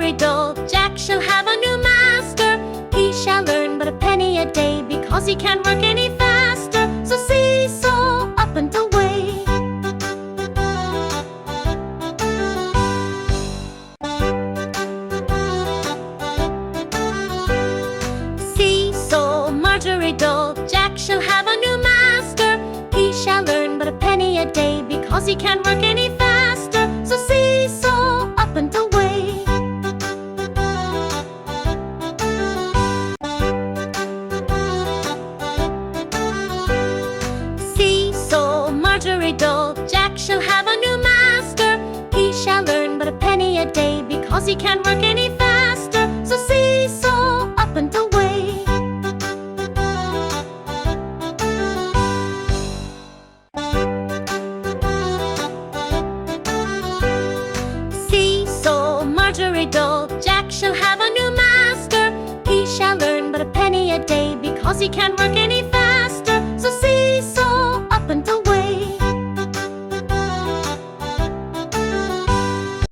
Margery Daw, Jack shall have a new master. He shall earn but a penny a day, because he can't work any faster. So seesaw up and away. Seesaw, Margery Daw, Jack shall have a new master. He shall earn but a penny a day, because he can't work any faster. So seesaw up and away. Seesaw, Margery Daw, Jack shall have a new master. He shall earn but a penny a day, because he can't work any faster. So seesaw up and away. Seesaw, Margery Daw, Jack shall have a new master. He shall earn but a penny a day, because he can't work any